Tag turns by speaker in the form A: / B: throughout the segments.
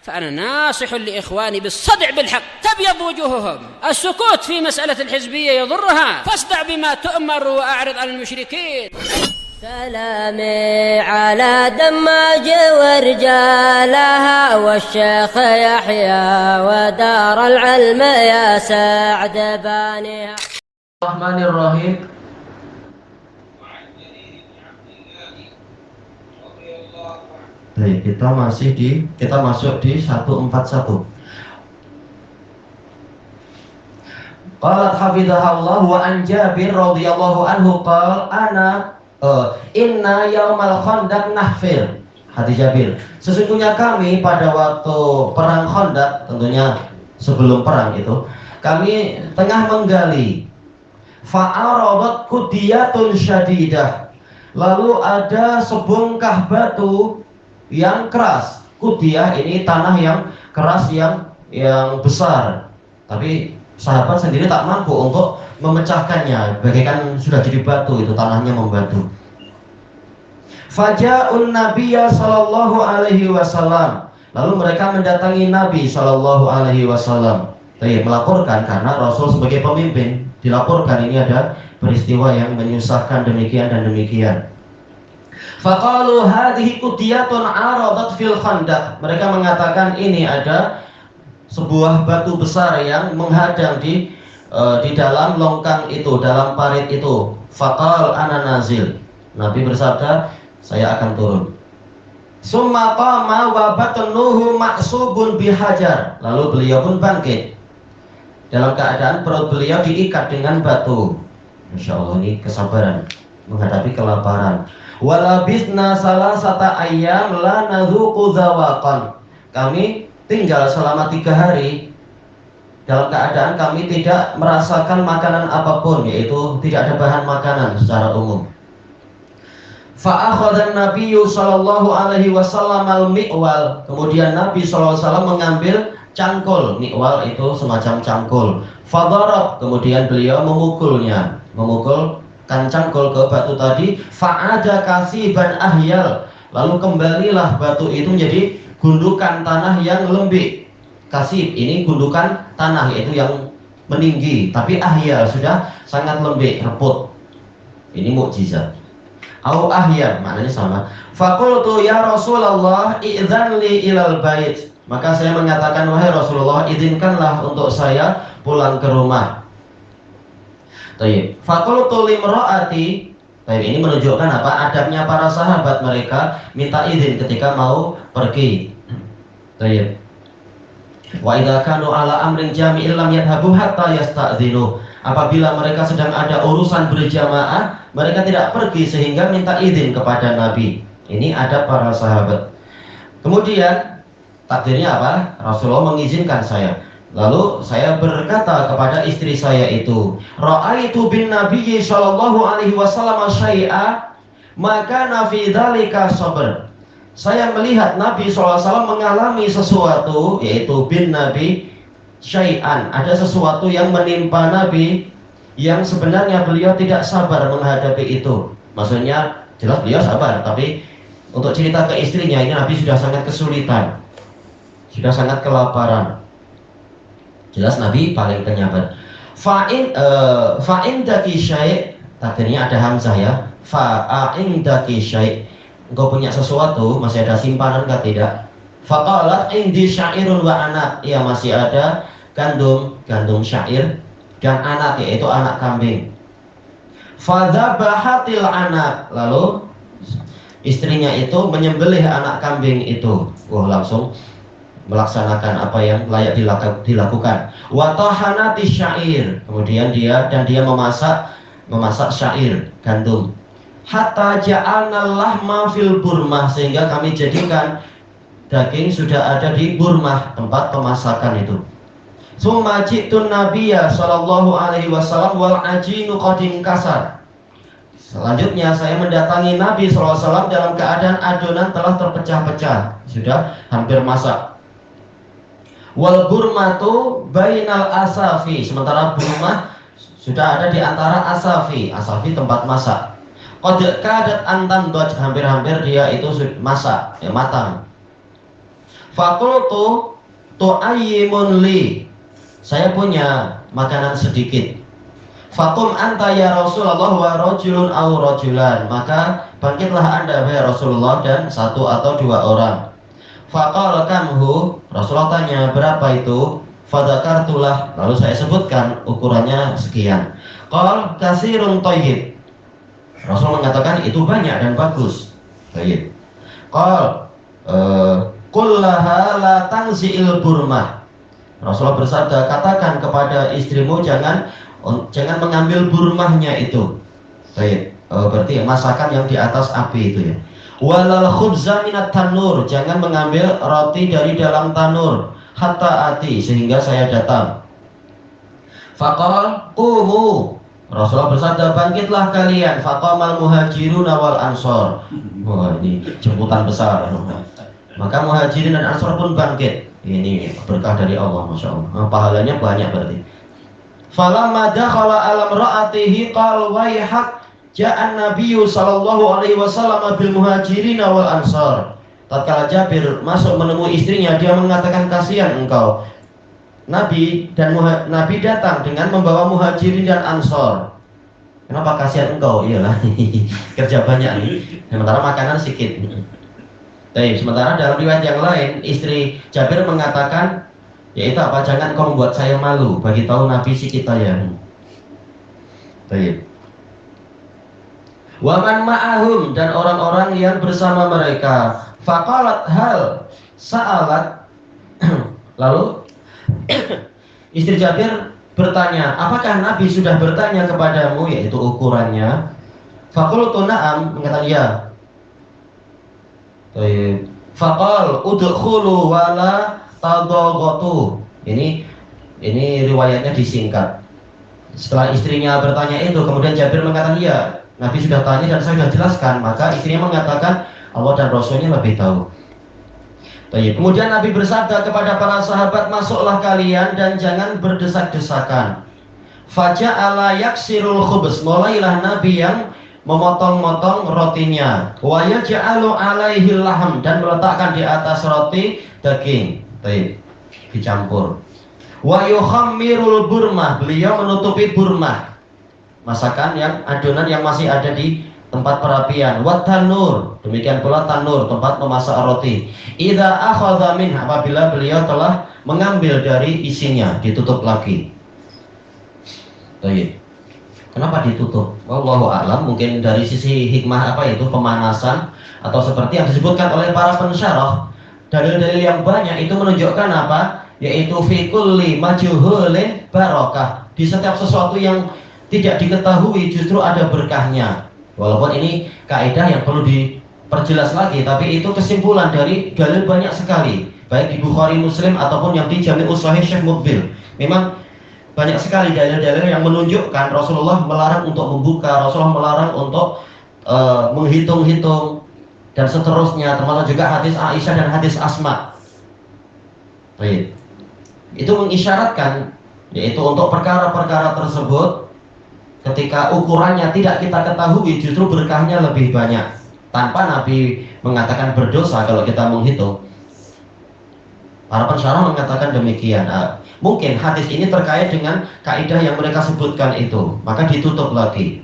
A: فأنا ناصح لإخواني بالصدع بالحق تبيض وجوههم. السكوت في مسألة الحزبية يضرها، فاصدع بما تؤمر وأعرض عن المشركين.
B: سلامي على دماج ورجالها والشيخ يحيى ودار العلم يا سعد بانيها.
C: الرحمن الرحيم. Baik, kita masuk di 141. Qalat hafidhahallah wa an Jabir radhiyallahu anhu qala inna yaumal khandaq nahfir. Hadis Jabir, sesungguhnya kami pada waktu perang Khandaq, tentunya sebelum perang itu, kami tengah menggali. Fa'aradat kudiyatun syadidah. Lalu ada sebongkah batu yang keras. Kudiyah ini tanah yang keras, yang besar. Tapi sahabat sendiri tak mampu untuk memecahkannya, bagaikan sudah jadi batu, itu tanahnya membatu. Faja'un nabiyya sallallahu alaihi wasallam. Lalu mereka mendatangi Nabi sallallahu alaihi wasallam. Melaporkan, karena Rasul sebagai pemimpin dilaporkan ini ada peristiwa yang menyusahkan demikian dan demikian. Faqalu hadhihi qudiyatun aradat fil khandaq. Mereka mengatakan ini ada sebuah batu besar yang menghadang di dalam longkang itu, dalam parit itu. Faqal ana nazil. Nabi bersabda, saya akan turun. Summa qama wa batnuhu ma'subun bihajar. Lalu beliau pun bangkit dalam keadaan perut beliau diikat dengan batu. Masya Allah, ini kesabaran menghadapi kelaparan. Walabisna salasata ayyam la nadzuqu zawaqan. Kami tinggal selama 3 hari dalam keadaan kami tidak merasakan makanan apapun, yaitu tidak ada bahan makanan secara umum. Fa'akhadhan Nabiyyu sallallahu alaihi wasallam al-mi'wal. Kemudian Nabi sallallahu alaihi wasallam mengambil cangkul. Mi'wal itu semacam cangkul. Fadarab, kemudian beliau memukulnya, memukulkan cangkul ke batu tadi. Fa'ada kasiban ahyal. Lalu kembalilah batu itu menjadi gundukan tanah yang lembik. Kasib ini gundukan tanah, yaitu yang meninggi, tapi ahyal sudah sangat lembik, reput. Ini mukjizat. Au ahyal, maknanya sama. Faqultu ya Rasulullah idzan li ilal bait. Maka saya mengatakan, wahai Rasulullah, izinkanlah untuk saya pulang ke rumah. Tayyib. Faqultu limraati. Tayyib, ini menunjukkan apa? Adabnya para sahabat, mereka minta izin ketika mau pergi. Tayyib. Wa idza kanu ala amrin jami'in lam yadhhabu hatta yasta'dzinu. Apabila mereka sedang ada urusan berjamaah, mereka tidak pergi sehingga minta izin kepada Nabi. Ini adab para sahabat. Kemudian takdirnya apa? Rasulullah mengizinkan saya. Lalu saya berkata kepada istri saya itu, ra'aitu bin nabiyyi sallallahu alaihi wasallam syai'a maka nafi dzalika sabr. Saya melihat Nabi SAW mengalami sesuatu, yaitu bin Nabi syai'an, ada sesuatu yang menimpa Nabi yang sebenarnya beliau tidak sabar menghadapi itu. Maksudnya jelas beliau sabar, tapi untuk cerita ke istrinya, ini Nabi sudah sangat kesulitan, sudah sangat kelaparan. Jelas Nabi paling penyabar. Fa'in daki syai', takdirnya ada hamzah ya. Fa'in daki syai', engkau punya sesuatu, masih ada simpanan kah? Tidak. Faqalat indi syairun wa anak. Ya, masih ada gandum syair dan anak, yaitu anak kambing. Fadzabahatil anak. Lalu istrinya itu menyembelih anak kambing itu. Langsung melaksanakan apa yang layak dilakukan. Wa tahanati syair. Kemudian dia memasak syair, gandum. Hatta ja'alna lahma fil burmah, sehingga kami jadikan daging sudah ada di burmah, tempat pemasakan itu. Summa ji'tun nabiyya sallallahu alaihi wasallam wal ajinu qadim kasar. Selanjutnya saya mendatangi Nabi sallallahu alaihi wasallam dalam keadaan adonan telah terpecah-pecah, sudah hampir masak. Wal burmatu bainal asafi, sementara burmah sudah ada di antara asafi tempat masak. Qad kadat antan doj, hampir-hampir dia itu masak, ya, matang. Faqultu tu'ayyimun li. Saya punya makanan sedikit. Faqum anta ya Rasulullah wa rajulun aw rajulan. Maka bangkitlah Anda wahai Rasulullah dan satu atau dua orang. Faqala kamhu. Rasulullah tanya, berapa itu? Fadzakartulah. Lalu saya sebutkan ukurannya sekian. Qal kasirun thayyib. Rasul mengatakan itu banyak dan bagus. Baik. Qal kullaha la tanzi'il burmah. Rasulullah bersabda, katakan kepada istrimu jangan mengambil burmahnya itu. Baik. Berarti masakan yang di atas api itu ya. Walal khubza minat tanur. Jangan mengambil roti dari dalam tanur. Hatta ati, sehingga saya datang. Faqal qumu. Rasulullah bersabda, bangkitlah kalian. Faqamal muhajirun wal ansor. Wah, ini jemputan besar. Maka muhajirin dan ansor pun bangkit. Ini berkah dari Allah, masya Allah. Pahalanya banyak berarti. Falamma dakhala alam ra'atihi qal wayhak ja'an nabiyyu sallallahu alaihi wasallam bil muhajirin wal ansor. Tatkala Jabir masuk menemui istrinya, dia mengatakan, kasihan engkau. Nabi datang dengan membawa muhajirin dan ansor. Kenapa kasihan engkau? Iyalah, kerja banyak nih. Sementara makanan sedikit. Sementara dalam riwayat yang lain, istri Jabir mengatakan, yaitu apa? Jangan kau membuat saya malu. Bagi tahu Nabi si kita ya. Waman ma'ahum, dan orang-orang yang bersama mereka. Faqalat hal sa'alat. Lalu istri Jabir bertanya, apakah Nabi sudah bertanya kepadamu, yaitu ukurannya? Faqultu na'am, mengatakan ya. Faqal udkhulu wala tadaghatu. Ini riwayatnya disingkat. Setelah istrinya bertanya itu, kemudian Jabir mengatakan ya, Nabi sudah tanya dan saya sudah jelaskan. Maka istrinya mengatakan Allah dan Rasulnya lebih tahu. Kemudian Nabi bersabda kepada para sahabat, masuklah kalian dan jangan berdesak-desakan. Faja'ala yaksirul khubz. Mulailah Nabi yang memotong-motong rotinya. Wa yaj'alu alaihi laham, dan meletakkan di atas roti daging. Dicampur. Wa yukhammirul burmah. Beliau menutupi burmah. Masakan yang adonan yang masih ada di tempat perapian. Wa tanur, demikian pula tanur, tempat memasak roti. Idza akhadha min, apabila beliau telah mengambil dari isinya, ditutup lagi. Kenapa ditutup? Wallahu a'lam, mungkin dari sisi hikmah pemanasan, atau seperti yang disebutkan oleh para pensyarah, dalil-dalil yang banyak itu menunjukkan apa? Yaitu fi kulli majhulin barakah. Di setiap sesuatu yang tidak diketahui justru ada berkahnya. Walaupun ini kaidah yang perlu diperjelas lagi, tapi itu kesimpulan dari dalil banyak sekali, baik di Bukhari, Muslim ataupun yang di Jami'us Shahih Syekh Muqbil. Memang banyak sekali dalil-dalil yang menunjukkan Rasulullah melarang untuk membuka, Rasulullah melarang untuk menghitung-hitung dan seterusnya, termasuk juga hadis Aisyah dan hadis Asma. Itu mengisyaratkan, yaitu untuk perkara-perkara tersebut, ketika ukurannya tidak kita ketahui, justru berkahnya lebih banyak. Tanpa Nabi mengatakan berdosa kalau kita menghitung. Para pensyarah mengatakan demikian. Mungkin hadis ini terkait dengan kaidah yang mereka sebutkan itu, maka ditutup lagi.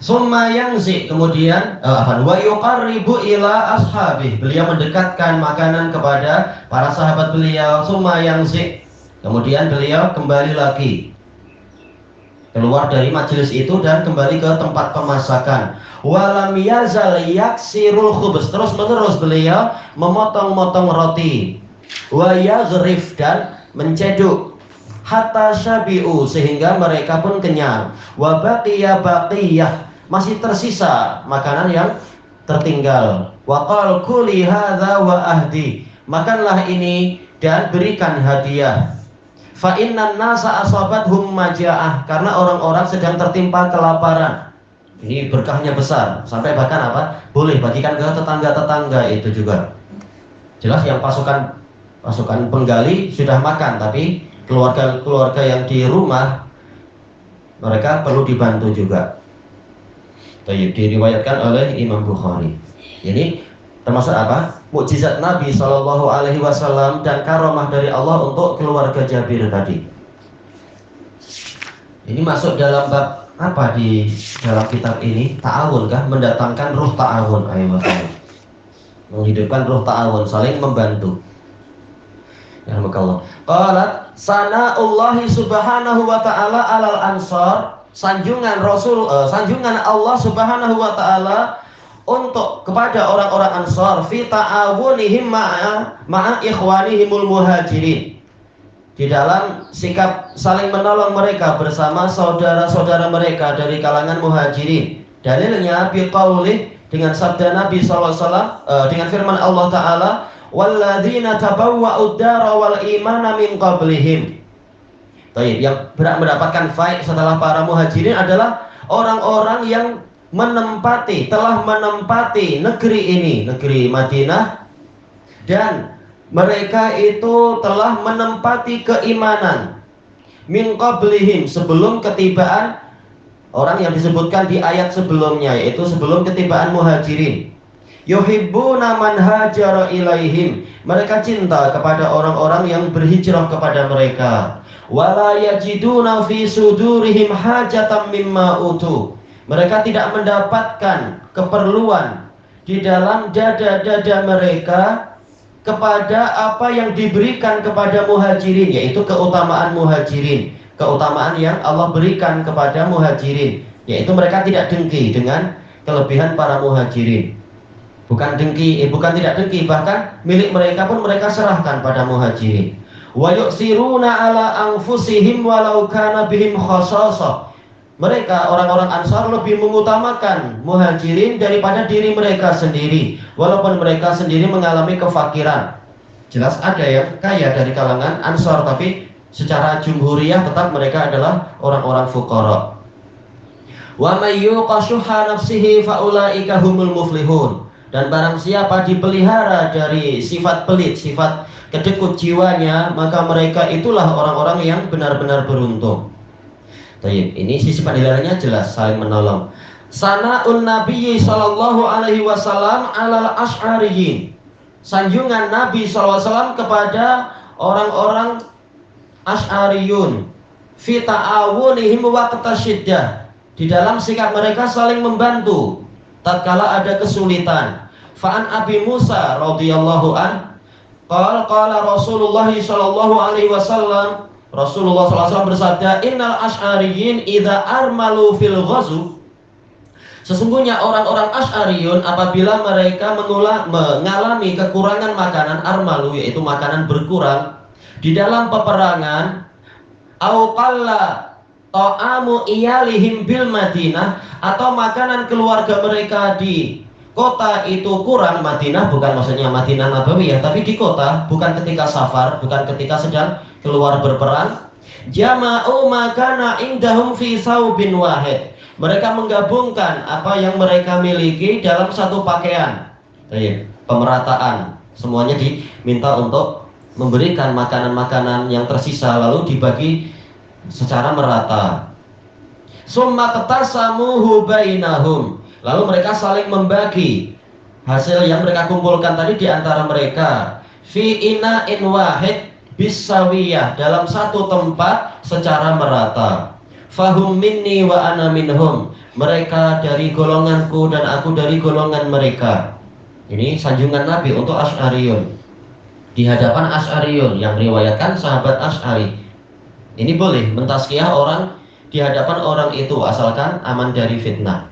C: Summa yangzi, kemudian wa yuqarribu ila ashabih. Beliau mendekatkan makanan kepada para sahabat beliau. Summa yangzi, kemudian beliau kembali lagi, keluar dari majelis itu dan kembali ke tempat pemasakan. Walam yazal yaksirul khubz, terus menerus beliau memotong-motong roti. Wa yaghrif, dan menceduk. Hatta syabi'u, sehingga mereka pun kenyang. Wa baqiya baqiyah, masih tersisa makanan yang tertinggal. Wa qal kuli hadza wa ahdi, makanlah ini dan berikan hadiah. Fa innan nasa asabathum maja'ah, karena orang-orang sedang tertimpa kelaparan. Ini berkahnya besar, sampai bahkan boleh bagikan ke tetangga-tetangga itu juga. Jelas yang pasukan penggali sudah makan, tapi keluarga-keluarga yang di rumah mereka perlu dibantu juga. Diriwayatkan oleh Imam Bukhari. Ini termasuk mukjizat Nabi Shallallahu Alaihi Wasallam dan karomah dari Allah untuk keluarga Jabir tadi. Ini masuk dalam bab apa di dalam kitab ini? Ta'awun kah? Mendatangkan ruh ta'awun. Ayo, menghidupkan ruh ta'awun, saling membantu. Ya Allah. Qalat sana'ullahi subhanahu wa ta'ala alal ansar, sanjungan Allah subhanahu wa ta'ala untuk kepada orang-orang ansar fi ta'awunihim ma'a ikhwanihimul muhajirin, di dalam sikap saling menolong mereka bersama saudara-saudara mereka dari kalangan muhajirin. Dalilnya biqaulih, dengan sabda Nabi SAW, dengan firman Allah Ta'ala, walladzina tabawwa'ud dara wal imana min qablihim. Baik, yang berhak mendapatkan faid setelah para muhajirin adalah orang-orang yang telah menempati negeri ini, negeri Madinah, dan mereka itu telah menempati keimanan min qablihim, sebelum ketibaan orang yang disebutkan di ayat sebelumnya, yaitu sebelum ketibaan muhajirin. Yuhibbuna man hajara ilaihim, mereka cinta kepada orang-orang yang berhijrah kepada mereka. Wala yajiduna fi sudurihim hajatan mimma utu, mereka tidak mendapatkan keperluan di dalam dada-dada mereka kepada apa yang diberikan kepada muhajirin, yaitu keutamaan muhajirin, keutamaan yang Allah berikan kepada muhajirin, yaitu mereka tidak dengki dengan kelebihan para muhajirin. Bukan tidak dengki, bahkan milik mereka pun mereka serahkan pada muhajirin. Wa yu'siruna ala anfusihim walau kana bihim khasasah, mereka orang-orang Ansar lebih mengutamakan muhajirin daripada diri mereka sendiri, walaupun mereka sendiri mengalami kefakiran. Jelas ada yang kaya dari kalangan Ansar, tapi secara jumhuriyah tetap mereka adalah orang-orang fuqara. Wa may yuqa shuhha nafsihi fa ulaika humul muflihun, dan barang siapa dipelihara dari sifat pelit, sifat kedekut jiwanya, maka mereka itulah orang-orang yang benar-benar beruntung. Ini sisi pendalilannya jelas, saling menolong. Sana'un Nabi sallallahu alaihi wasallam alal asy'ariyin, sanjungan Nabi sallallahu alaihi wasallam kepada orang-orang Asy'ariyun fi ta'awunihim waqta syiddah, di dalam sikap mereka saling membantu tatkala ada kesulitan. Fa'an Abi Musa radhiyallahu an qala Rasulullah sallallahu alaihi wasallam, Rasulullah SAW bersabda, innal asy'ariyin idza armalu fil ghazu, sesungguhnya orang-orang Asy'ariyun apabila mereka mengalami kekurangan makanan, armalu yaitu makanan berkurang di dalam peperangan, au qalla ta'amu iyalihim bil Madinah, atau makanan keluarga mereka di kota itu kurang. Madinah bukan maksudnya Madinah Nabawiyah, tapi di kota, bukan ketika safar, bukan ketika sedang keluar berperang. Jama'u makana indahum fi saubin wahid, mereka menggabungkan apa yang mereka miliki dalam satu pakaian. Pemerataan, semuanya diminta untuk memberikan makanan-makanan yang tersisa lalu dibagi secara merata. Summa qatasamuhu bainahum, lalu mereka saling membagi hasil yang mereka kumpulkan tadi di antara mereka. Fi ina'in wahid bisawiyah, dalam satu tempat secara merata. Fahum minni wa ana minhum, mereka dari golonganku dan aku dari golongan mereka. Ini sanjungan Nabi untuk Asy'ariyun, di hadapan Asy'ariyun yang meriwayatkan sahabat Asy'ari. Ini boleh mentazkiyah orang di hadapan orang itu asalkan aman dari fitnah.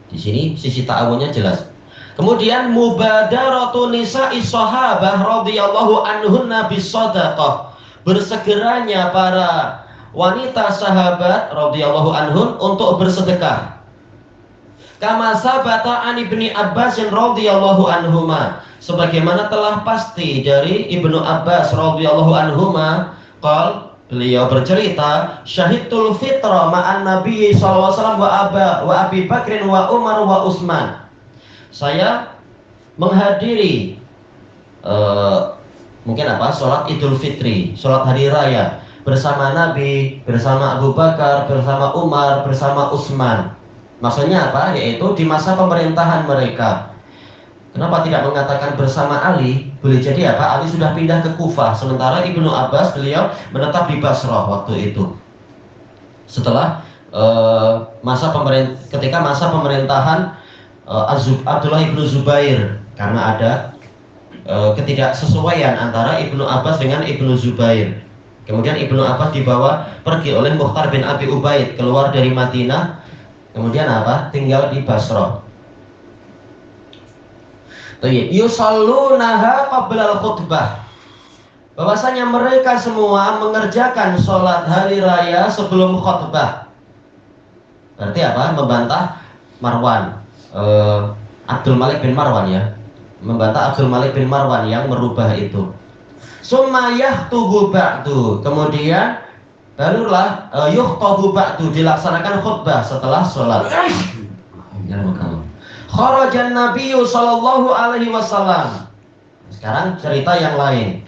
C: Di sini sisi ta'awunnya jelas. Kemudian mubadaratu nisa'i sahabah radhiyallahu anhunna bis-shadaqah, bersegeranya para wanita sahabat radhiyallahu anhun untuk bersedekah. Kama sabata an Ibni Abbas radhiyallahu anhuma, sebagaimana telah pasti dari Ibnu Abbas radhiyallahu anhuma, beliau bercerita, syahidul fitra ma'an Nabi sallallahu alaihi wasallam wa Abi Bakrin wa Umar wa Utsman, saya menghadiri sholat Idul Fitri, sholat hari raya bersama Nabi, bersama Abu Bakar, bersama Umar, bersama Utsman. Maksudnya apa? Yaitu di masa pemerintahan mereka. Kenapa tidak mengatakan bersama Ali? Boleh jadi apa? Ali sudah pindah ke Kufah, sementara Ibnu Abbas beliau menetap di Basrah waktu itu. Setelah ketika masa pemerintahan Abdullah ibnu Zubair, karena ada ketidaksesuaian antara Ibnu Abbas dengan Ibnu Zubair. Kemudian Ibnu Abbas dibawa pergi oleh Mukhtar bin Abi Ubaid keluar dari Madinah, kemudian apa? Tinggal di Basrah. Yusallunaha qabla al-khutbah. Bahwasanya mereka semua mengerjakan sholat hari raya sebelum khutbah. Berarti apa? Membantah Marwan, Abdul Malik bin Marwan ya. Membantah Abdul Malik bin Marwan yang merubah itu. Summa yahtubu ba'du. Kemudian barulah yukhtabu ba'du, dilaksanakan khutbah setelah sholat. Kharajan Nabiyyu sallallahu alaihi wasallam. Sekarang cerita yang lain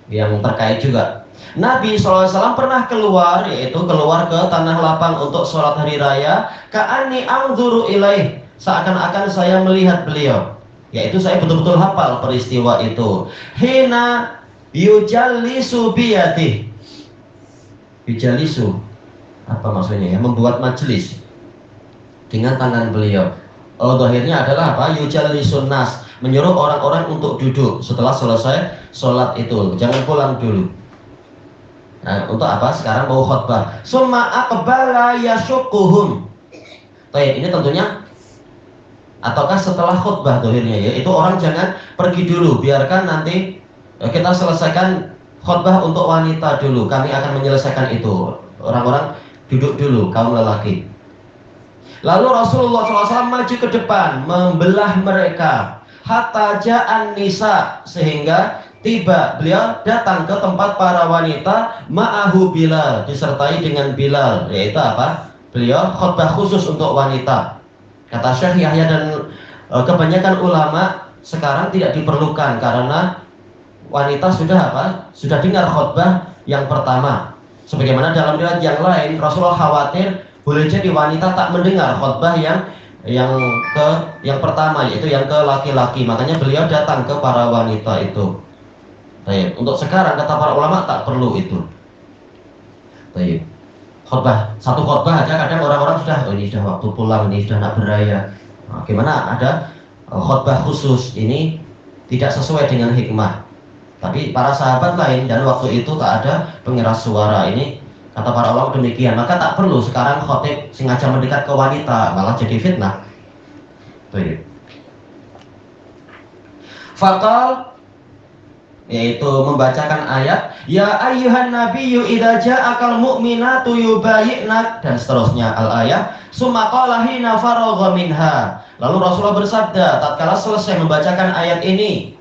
C: yang terkait juga. Nabi SAW pernah keluar, yaitu keluar ke tanah lapang untuk sholat hari raya. Ka'anni anzuru ilaih, seakan-akan saya melihat beliau, yaitu saya betul-betul hafal peristiwa itu. Hina yujallisu biyadih. Yujallisu, apa maksudnya ya? Membuat majelis dengan tangan beliau. Zahirnya adalah apa? Yujallisun nas, menyuruh orang-orang untuk duduk setelah selesai sholat itu, jangan pulang dulu. Nah, untuk apa? Sekarang mau khutbah. Summa aqbala yashuquhum. Ini tentunya ataukah setelah khutbah zahirnya ya? Itu orang jangan pergi dulu, biarkan nanti kita selesaikan khutbah untuk wanita dulu. Kami akan menyelesaikan itu. Orang-orang duduk dulu, kaum lelaki. Lalu Rasulullah SAW maju ke depan, membelah mereka. Hatta ja'an nisa, sehingga tiba beliau datang ke tempat para wanita. Ma'ahu Bilal, disertai dengan Bilal, yaitu apa? Beliau khutbah khusus untuk wanita. Kata Syekh Yahya dan kebanyakan ulama, sekarang tidak diperlukan karena wanita sudah apa? Sudah dengar khutbah yang pertama. Sebagaimana dalam riwayat yang lain, Rasulullah khawatir boleh jadi wanita tak mendengar khutbah yang pertama, yaitu yang ke laki-laki. Makanya beliau datang ke para wanita itu. Baik. Untuk sekarang kata para ulama tak perlu itu. Baik. Khutbah, satu khutbah aja kadang orang-orang sudah, oh, ini sudah waktu pulang, ini sudah nak beraya. Nah, gimana ada khutbah khusus, ini tidak sesuai dengan hikmah. Tapi para sahabat lain dan waktu itu tak ada pengeras suara. Ini kata para ulama demikian, maka tak perlu sekarang khotib sengaja mendekat ke wanita, malah jadi fitnah. Baik. Faqal, yaitu membacakan ayat, ya ayyuhan nabiyyu idza ja'akal mu'minatu yubayyi'nak, dan seterusnya al-ayat. Summa qala hina faragha minha. Lalu Rasulullah bersabda tatkala selesai membacakan ayat ini,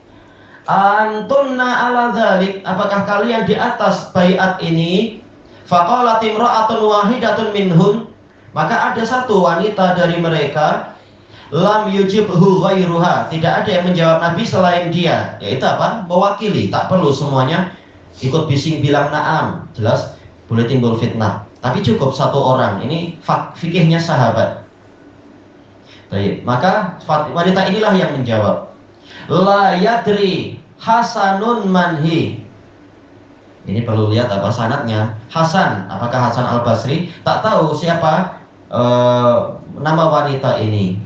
C: antunna ala dzalik, apakah kalian di atas baiat ini? Faqalat imra'atun wahidatun minhun, maka ada satu wanita dari mereka, lam yujibhu ghairuha, tidak ada yang menjawab Nabi selain dia, yaitu apa? Mewakili, tak perlu semuanya ikut bising bilang na'am, jelas boleh timbul fitnah. Tapi cukup satu orang, ini fikihnya sahabat. Baik, maka wanita inilah yang menjawab. La yadri hasanun manhi. Ini perlu lihat apa sanadnya. Hasan, apakah Hasan Al-Basri? Tak tahu siapa nama wanita ini.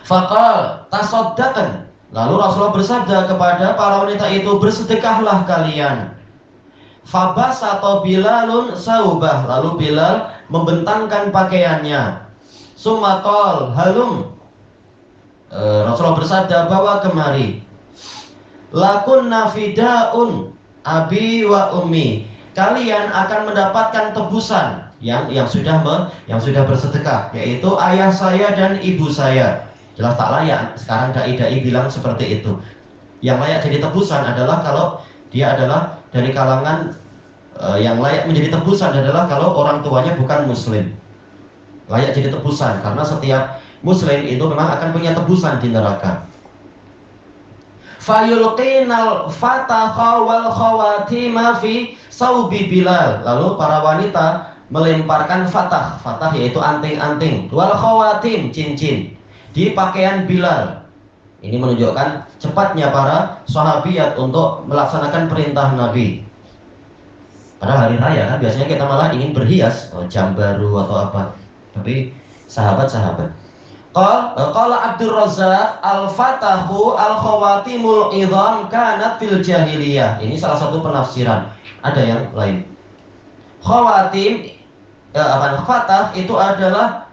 C: Faqal tasaddaqan. Lalu Rasulullah bersabda kepada para wanita itu, bersedekahlah kalian. Fabasata Bilalun saubah. Lalu Bilal membentangkan pakaiannya. Sumatol halum. Rasulullah bersabda, bawa kemari. Lakunna fidaun abi wa ummi, kalian akan mendapatkan tebusan yang sudah bersedekah, yaitu ayah saya dan ibu saya. Jelas tak layak sekarang dai-dai bilang seperti itu. Yang layak jadi tebusan adalah kalau dia adalah dari kalangan yang layak menjadi tebusan adalah kalau orang tuanya bukan muslim. Layak jadi tebusan karena setiap muslim itu memang akan punya tebusan di neraka. Fayulqinal fataha wal khawatima fi saubi Bilal. Lalu para wanita melemparkan fatah yaitu anting-anting, wal khawatim cincin di pakaian Bilal. Ini menunjukkan cepatnya para sahabiat untuk melaksanakan perintah Nabi. Pada hari raya kan biasanya kita malah ingin berhias, jam baru atau apa. Tapi sahabat-sahabat. Qala Abdul Razzaq al-fatahu al-khawatimul idham kanat fil jahiliyah. Ini salah satu penafsiran. Ada yang lain. Khawatim fatah itu adalah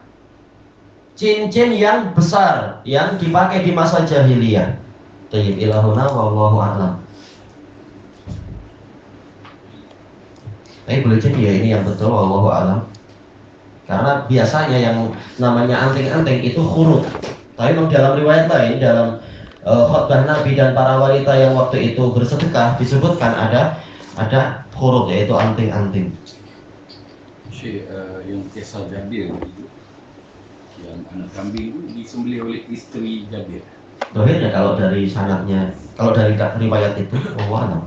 C: cincin yang besar yang dipakai di masa jahiliyah. Tayyib ilahuna wallahu a'lam. Boleh jadi ya ini yang betul wallahu a'lam. Karena biasanya yang namanya anting-anting itu khurut. Tapi memang dalam riwayat lain, dalam khutbah Nabi dan para wanita yang waktu itu bersedekah disebutkan ada khurut, yaitu anting-anting.
D: Yang kisah Jabir itu, yang anak kambing itu disembelih oleh istri Jabir.
C: Dohirnya kalau dari sanadnya, kalau dari riwayat itu, wallahu a'lam.